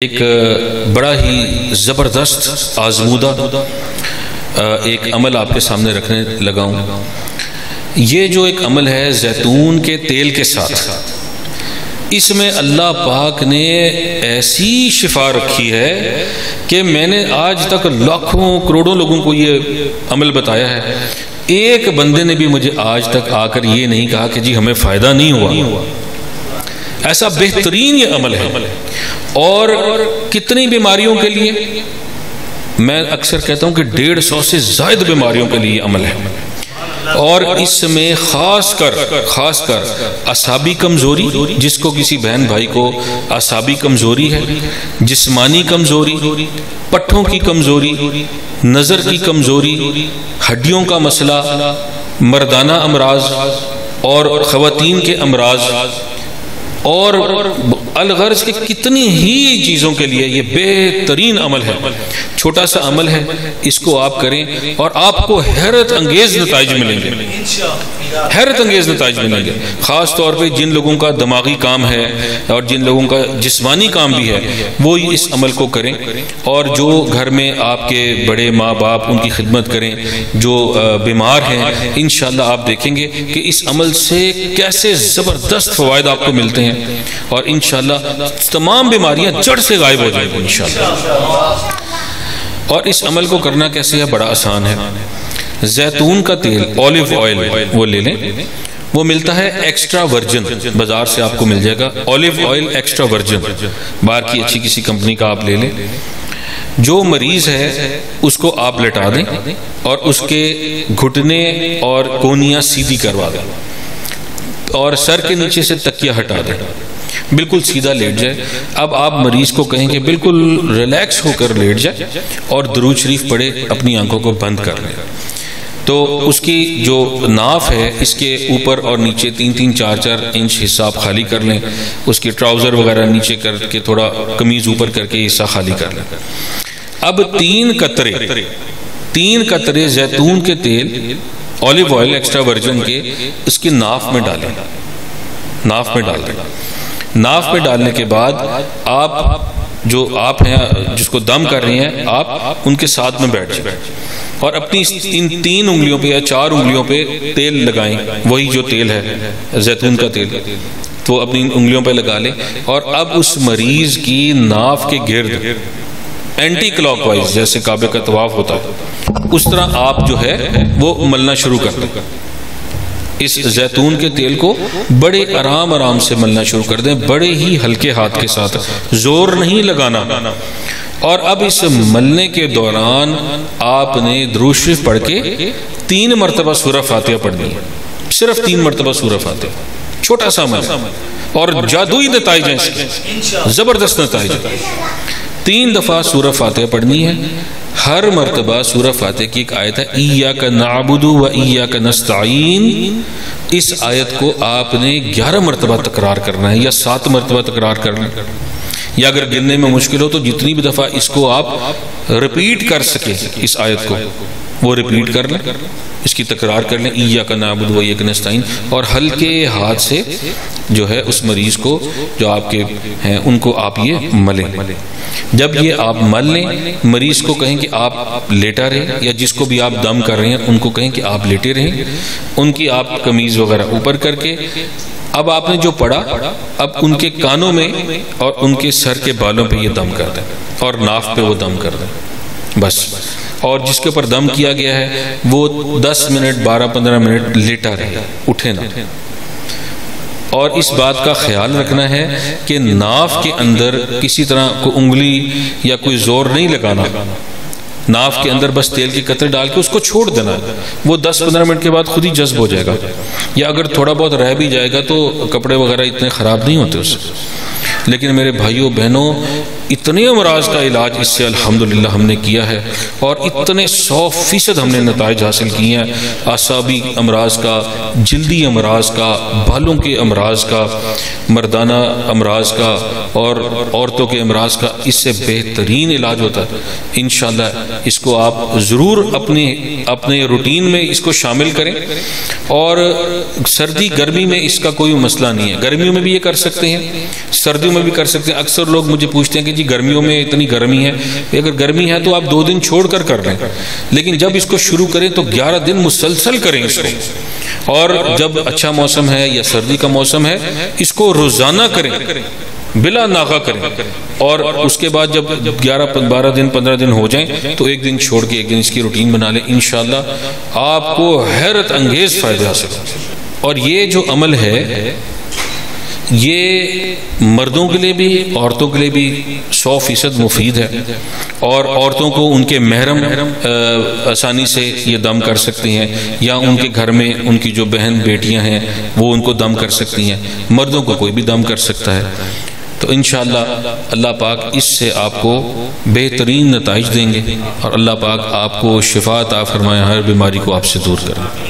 ایک بڑا ہی زبردست آزمودہ ایک عمل آپ کے سامنے رکھنے لگا ہوں۔ یہ جو ایک عمل ہے زیتون کے تیل کے ساتھ، اس میں اللہ پاک نے ایسی شفا رکھی ہے کہ میں نے آج تک لاکھوں کروڑوں لوگوں کو یہ عمل بتایا ہے، ایک بندے نے بھی مجھے آج تک آ کر یہ نہیں کہا کہ جی ہمیں فائدہ نہیں ہوا۔ ایسا بہترین یہ عمل ہے، اور کتنی بیماریوں کے لیے، میں اکثر کہتا ہوں کہ 150 سے زائد بیماریوں کے لیے یہ عمل ہے، اور اس میں خاص کر اعصابی کمزوری، جس کو کسی بہن بھائی کو اعصابی کمزوری ہے، جسمانی کمزوری، پٹھوں کی کمزوری، نظر کی کمزوری، ہڈیوں کا مسئلہ، مردانہ امراض اور خواتین کے امراض، اور الغرض کے کتنی ہی چیزوں کے لیے یہ بہترین عمل ہے۔ چھوٹا سا عمل ہے، اس کو آپ کریں اور آپ کو حیرت انگیز نتائج ملیں گے، حیرت انگیز نتائج ملیں گے۔ خاص طور پہ جن لوگوں کا دماغی کام ہے اور جن لوگوں کا جسمانی کام بھی ہے، وہ اس عمل کو کریں، اور جو گھر میں آپ کے بڑے ماں باپ ان کی خدمت کریں، جو بیمار ہیں، انشاءاللہ آپ دیکھیں گے کہ اس عمل سے کیسے زبردست فوائد آپ کو ملتے ہیں، اور انشاءاللہ تمام بیماریاں جڑ سے غائب ہو جائیں گی انشاءاللہ۔ اور اس عمل کو کرنا کیسے ہے؟ بڑا آسان ہے۔ زیتون کا تیل، اولیو آئل، وہ لے لیں، وہ ملتا ہے ایکسٹرا ورجن، بازار سے آپ کو مل جائے گا، اولیو آئل ایکسٹرا ورجن، باہر کی اچھی کسی کمپنی کا آپ لے لیں۔ جو مریض ہے اس کو آپ لٹا دیں اور اس کے گھٹنے اور کونیاں سیدھی کروا دیں، اور سر کے نیچے سے تکیہ ہٹا دیں، بالکل سیدھا لیٹ جائے۔ اب آپ مریض کو کہیں کہ بالکل ریلیکس ہو کر لیٹ جائے اور درود شریف پڑھے، اپنی آنکھوں کو بند کر لیں۔ تو اس کی جو ناف ہے، اس کے اوپر اور نیچے 3-3 4-4 انچ حصہ آپ خالی کر لیں، اس کے ٹراؤزر وغیرہ نیچے کر کے تھوڑا قمیض اوپر کر کے حصہ خالی کر لیں۔ اب 3 قطرے زیتون کے تیل، اولیو آئل ایکسٹرا ورجن کے، اس کی ناف میں ڈالیں، ناف میں ڈال دیں۔ ناف میں ڈالنے کے بعد آپ ہیں جس کو دم کر رہے ہیں، آپ ان کے ساتھ میں بیٹھ جائیں اور اپنی ان 3 انگلیوں پہ یا 4 انگلیوں پہ تیل لگائیں، وہی جو تیل ہے زیتون کا تیل، تو اپنی انگلیوں پہ لگا لیں، اور اب اس مریض کی ناف کے گرد اینٹی کلاک وائز، جیسے کعبے کا طواف ہوتا ہے اس طرح آپ جو ہے وہ ملنا شروع کر دیں۔ اس زیتون کے تیل کو بڑے آرام سے ملنا شروع کر دیں، بڑے ہی ہلکے ہاتھ کے ساتھ، زور نہیں لگانا۔ اور اب اس ملنے کے دوران آپ نے درود شریف پڑھ کے 3 مرتبہ سورہ فاتحہ پڑھنی ہے، صرف 3 مرتبہ سورہ فاتحہ، چھوٹا سا عمل ہے اور جادوئی نتائج ہیں اس کے، زبردست نتائج۔ 3 دفعہ سورہ فاتحہ پڑھنی ہے، ہر مرتبہ سورہ فاتحہ کی ایک آیت ہے، ایاک نعبد و ایاک نستعین، اس آیت کو آپ نے 11 مرتبہ تکرار کرنا ہے یا 7 مرتبہ تکرار کرنا ہے، یا اگر گننے میں مشکل ہو تو جتنی بھی دفعہ اس کو آپ ریپیٹ کر سکیں، اس آیت کو وہ ریپیٹ کر لیں، اس کی تکرار کر لیں، ایاک نعبد و ایاک نستعین، اور ہلکے ہاتھ سے جو ہے اس مریض کو، جو آپ کے ہیں ان کو آپ یہ ملیں۔ جب یہ آپ مل لیں، مریض کو کہیں کہ آپ لیٹا رہیں، یا جس کو بھی آپ دم کر رہے ہیں ان کو کہیں کہ آپ لیٹے رہیں، ان کی آپ قمیض وغیرہ اوپر کر کے، اب آپ نے جو پڑھا اب ان کے کانوں میں اور ان کے سر کے بالوں پہ یہ دم کر دیں، اور ناف پہ وہ دم کر دیں بس۔ اور جس کے اوپر دم کیا گیا ہے وہ 10 منٹ 12-15 منٹ لیٹا رہے، اٹھے نہ۔ اور اس بات کا خیال رکھنا ہے کہ ناف کے اندر کسی طرح کوئی انگلی یا کوئی زور نہیں لگانا، ناف کے اندر بس تیل کے قطرے ڈال کے اس کو چھوڑ دینا، وہ 10-15 منٹ کے بعد خود ہی جذب ہو جائے گا، یا اگر تھوڑا بہت رہ بھی جائے گا تو کپڑے وغیرہ اتنے خراب نہیں ہوتے اس سے۔ لیکن میرے بھائیوں بہنوں، اتنے امراض کا علاج اس سے الحمدللہ ہم نے کیا ہے، اور اتنے 100% ہم نے نتائج حاصل کیے ہیں، اعصابی امراض کا، جلدی امراض کا، بالوں کے امراض کا، مردانہ امراض کا، اور عورتوں کے امراض کا، اس سے بہترین علاج ہوتا ہے۔ انشاءاللہ اس کو آپ ضرور اپنے روٹین میں اس کو شامل کریں، اور سردی گرمی میں اس کا کوئی مسئلہ نہیں ہے، گرمیوں میں بھی یہ کر سکتے ہیں، سردیوں میں بھی کر سکتے ہیں۔ اکثر لوگ مجھے پوچھتے ہیں کہ جی گرمیوں میں اتنی گرمی ہے، اگر گرمی ہے تو آپ 2 دن چھوڑ کر لیں، لیکن جب اس کو شروع کریں تو 11 دن مسلسل کریں اس کو، اور جب اچھا موسم ہے یا سردی کا موسم ہے اس کو روزانہ کریں، بلا ناغہ کریں، اور اس کے بعد جب 12 دن 15 دن ہو جائیں تو 1 دن چھوڑ کے 1 دن اس کی روٹین بنا لیں، انشاءاللہ آپ کو حیرت انگیز فائدے حاصل ہوں۔ اور یہ جو عمل ہے یہ مردوں کے لیے بھی عورتوں کے لیے بھی 100% مفید ہے، اور عورتوں کو ان کے محرم آسانی سے یہ دم کر سکتی ہیں، یا ان کے گھر میں ان کی جو بہن بیٹیاں ہیں وہ ان کو دم کر سکتی ہیں، مردوں کو کوئی بھی دم کر سکتا ہے۔ تو انشاءاللہ اللہ پاک اس سے آپ کو بہترین نتائج دیں گے، اور اللہ پاک آپ کو شفا عطا فرمائے، ہر بیماری کو آپ سے دور کرے۔